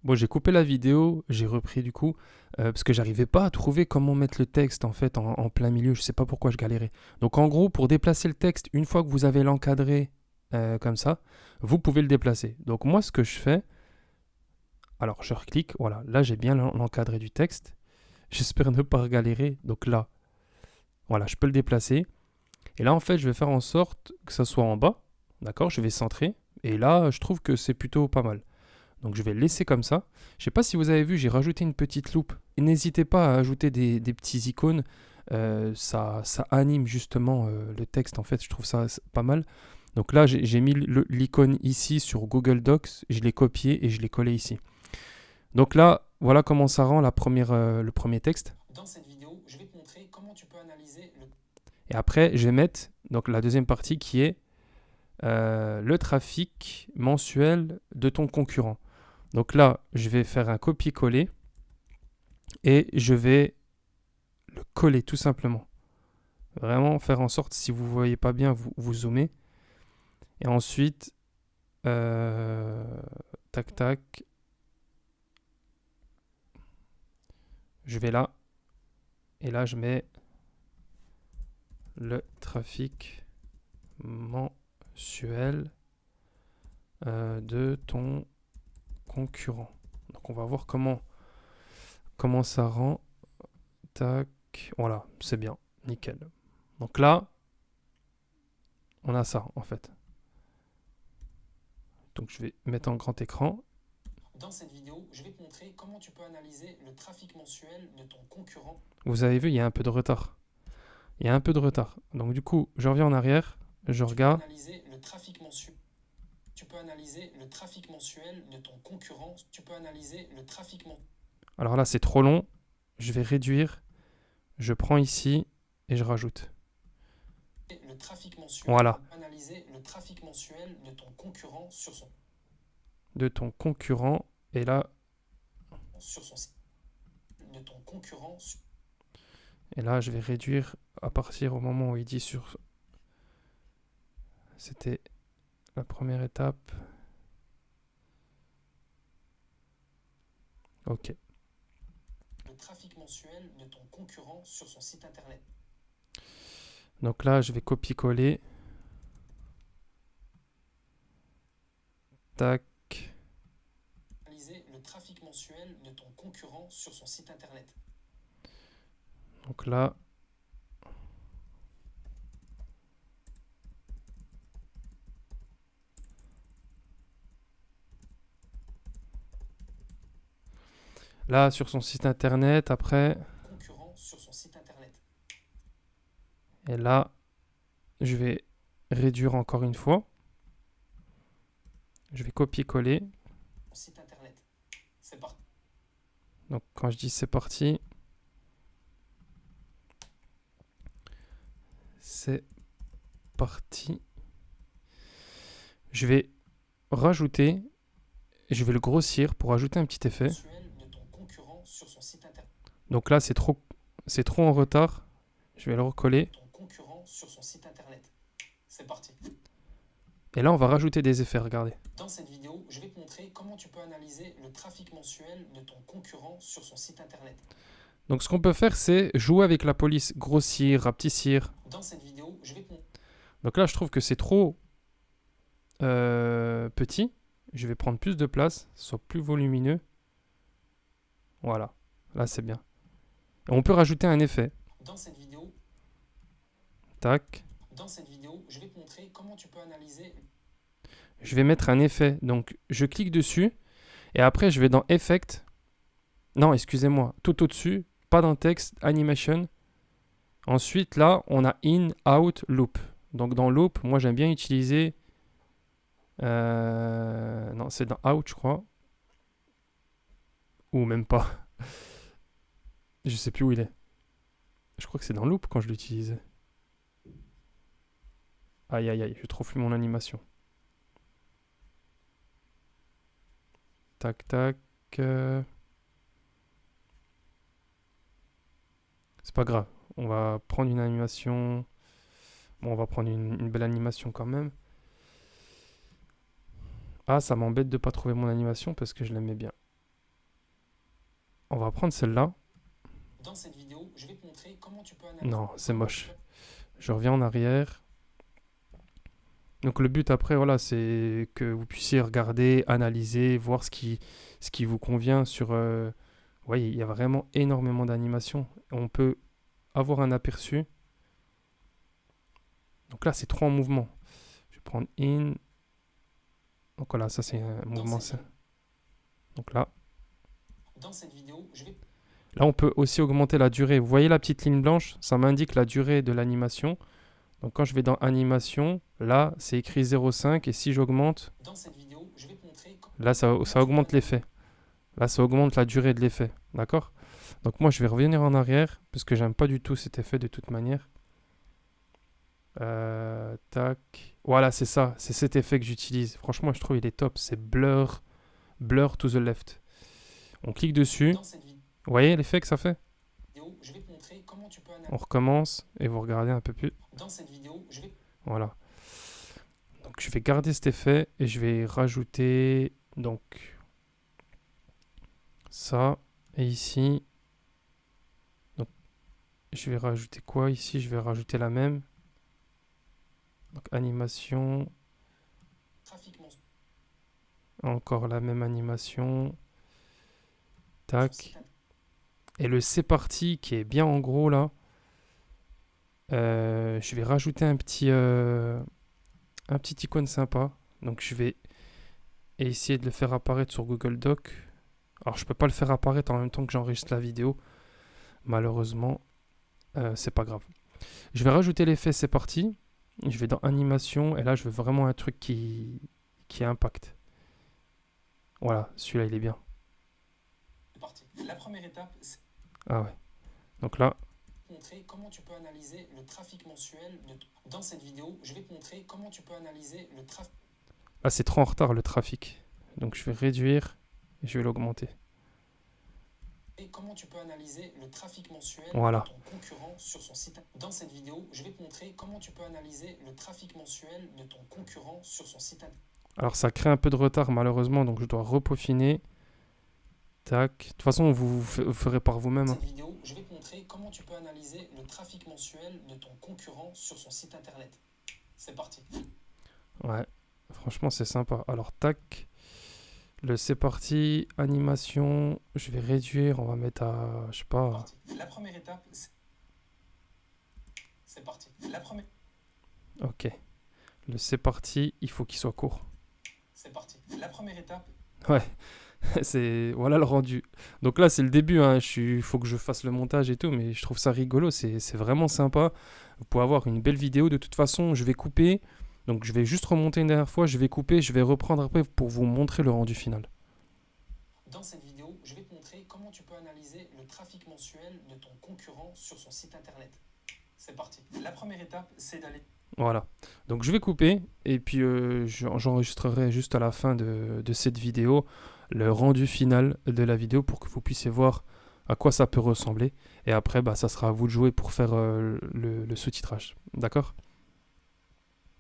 Bon, j'ai coupé la vidéo, j'ai repris du coup, parce que j'arrivais pas à trouver comment mettre le texte en fait en plein milieu. Je sais pas pourquoi je galérais. Donc en gros, pour déplacer le texte, une fois que vous avez l'encadré comme ça, vous pouvez le déplacer. Donc moi, ce que je fais, alors je reclique, voilà, là j'ai bien l'encadré du texte. J'espère ne pas galérer. Donc là, voilà, je peux le déplacer. Et là, en fait, je vais faire en sorte que ça soit en bas. D'accord? Je vais centrer. Et là, je trouve que c'est plutôt pas mal. Donc je vais le laisser comme ça. Je ne sais pas si vous avez vu, j'ai rajouté une petite loupe. Et n'hésitez pas à ajouter des petits icônes. Ça anime justement le texte. En fait, je trouve ça pas mal. Donc là, j'ai mis l'icône ici sur Google Docs. Je l'ai copié et je l'ai collé ici. Donc là, voilà comment ça rend le premier texte. Dans cette vidéo, je vais te montrer comment tu peux analyser le... Et après, je vais mettre donc, la deuxième partie qui est le trafic mensuel de ton concurrent. Donc là, je vais faire un copier-coller et je vais le coller tout simplement. Vraiment faire en sorte, si vous ne voyez pas bien, vous zoomez. Et ensuite, euh, tac tac, je vais là. Et là, je mets le trafic mensuel de ton concurrent. Donc on va voir comment ça rend. Tac, voilà, c'est bien, nickel. Donc là, on a ça en fait. Donc je vais mettre en grand écran. Dans cette vidéo, je vais te montrer comment tu peux analyser le trafic mensuel de ton concurrent. Vous avez vu, il y a un peu de retard. Il y a un peu de retard. Donc du coup, je reviens en arrière, je regarde. Tu peux analyser le trafic mensuel de ton concurrent. Tu peux analyser le trafic mensuel. Alors là, c'est trop long. Je vais réduire. Je prends ici et je rajoute. Le trafic mensuel. Voilà. Analyser le trafic mensuel de ton concurrent sur son. De ton concurrent. Et là. Sur son site. De ton concurrent. Et là, je vais réduire à partir au moment où il dit sur. C'était la première étape. Ok. Le trafic mensuel de ton concurrent sur son site internet. Donc là, je vais copier-coller. Tac. Analyser le trafic mensuel de ton concurrent sur son site internet. Donc là. Là, sur son site internet, après. Concurrent sur son site internet. Et là, je vais réduire encore une fois. Je vais copier-coller. Site internet. C'est parti. Donc quand je dis c'est parti, c'est parti. Je vais rajouter, je vais le grossir pour ajouter un petit effet. Donc là, c'est trop en retard. Je vais le recoller. C'est parti. Et là, on va rajouter des effets, regardez. Dans cette vidéo, je vais te montrer comment tu peux analyser le trafic mensuel de ton concurrent sur son site internet. Donc ce qu'on peut faire, c'est jouer avec la police, grossir, rapetissir. Dans cette vidéo, je vais te montrer. Donc là, je trouve que c'est trop petit. Je vais prendre plus de place, soit plus volumineux. Voilà, là c'est bien. Et on peut rajouter un effet. Dans cette vidéo, tac. Dans cette vidéo, je vais te montrer comment tu peux analyser. Je vais mettre un effet. Donc je clique dessus et après je vais dans Effect. Non, excusez-moi, tout au-dessus, pas dans texte, Animation. Ensuite là, on a In, Out, Loop. Donc dans Loop, moi j'aime bien utiliser. Non, c'est dans Out, je crois. Ou même pas. Je sais plus où il est. Je crois que c'est dans Loop quand je l'utilise. Aïe aïe aïe, je trouve plus mon animation. Tac tac. C'est pas grave. On va prendre une animation. Bon, on va prendre une belle animation quand même. Ah, ça m'embête de pas trouver mon animation parce que je l'aimais bien. On va prendre celle-là. Dans cette vidéo, je vais te montrer comment tu peux analyser. Non, c'est moche. Je reviens en arrière. Donc le but après, voilà, c'est que vous puissiez regarder, analyser, voir ce qui vous convient sur... Vous voyez, il y a vraiment énormément d'animations. On peut avoir un aperçu. Donc là, c'est 3 mouvements. Je vais prendre in. Donc voilà, ça c'est un mouvement. Donc là. Dans cette vidéo, je vais... Là, on peut aussi augmenter la durée. Vous voyez la petite ligne blanche? Ça m'indique la durée de l'animation. Donc quand je vais dans animation, là, c'est écrit 0,5. Et si j'augmente, Dans cette vidéo, je vais te montrer... là, ça augmente l'effet. Là, ça augmente la durée de l'effet. D'accord? Donc moi, je vais revenir en arrière, parce que j'aime pas du tout cet effet de toute manière. Tac. Voilà, c'est ça. C'est cet effet que j'utilise. Franchement, je trouve il est top. C'est blur, blur to the left. On clique dessus. Vous voyez l'effet que ça fait? Je vais te montrer comment tu peux On recommence et vous regardez un peu plus. Dans cette vidéo, je vais... Voilà. Donc je vais garder cet effet et je vais rajouter donc ça et ici. Donc je vais rajouter quoi ici? Je vais rajouter la même. Donc animation. Encore la même animation. Tac. Et le c'est parti qui est bien en gros là. Je vais rajouter un petit icône sympa. Donc je vais essayer de le faire apparaître sur Google Doc. Alors je peux pas le faire apparaître en même temps que j'enregistre la vidéo. Malheureusement, c'est pas grave. Je vais rajouter l'effet c'est parti. Je vais dans animation et là je veux vraiment un truc qui impacte. Voilà, celui-là il est bien. La première étape, c'est... Ah ouais. Donc là, montrer comment tu peux analyser le trafic mensuel dans cette vidéo. Je vais te montrer comment tu peux analyser le trafic. Là, c'est trop en retard le trafic. Donc je vais réduire et je vais l'augmenter. Et comment tu peux analyser le trafic mensuel voilà. de ton concurrent sur son site. Dans cette vidéo, je vais te montrer comment tu peux analyser le trafic mensuel de ton concurrent sur son site. Alors ça crée un peu de retard malheureusement, donc je dois repeaufiner. Tac. De toute façon, vous ferez par vous-même. Dans cette vidéo, je vais te montrer comment tu peux analyser le trafic mensuel de ton concurrent sur son site internet. C'est parti. Ouais, franchement, c'est sympa. Alors, tac. Le c'est parti. Animation. Je vais réduire. On va mettre à, je sais pas. La première étape, c'est parti. La première. Ok. Le c'est parti, il faut qu'il soit court. C'est parti. La première étape. Ouais. C'est voilà le rendu. Donc là c'est le début, hein. Faut que je fasse le montage et tout, mais je trouve ça rigolo, c'est vraiment sympa. Vous pouvez avoir une belle vidéo. De toute façon, je vais couper. Donc je vais juste remonter une dernière fois, je vais couper, je vais reprendre après pour vous montrer le rendu final. Dans cette vidéo, je vais te montrer comment tu peux analyser le trafic mensuel de ton concurrent sur son site internet. C'est parti. La première étape, c'est d'aller... Voilà. Donc je vais couper et puis j'enregistrerai juste à la fin de cette vidéo le rendu final de la vidéo pour que vous puissiez voir à quoi ça peut ressembler. Et après, bah, ça sera à vous de jouer pour faire le sous-titrage. D'accord ?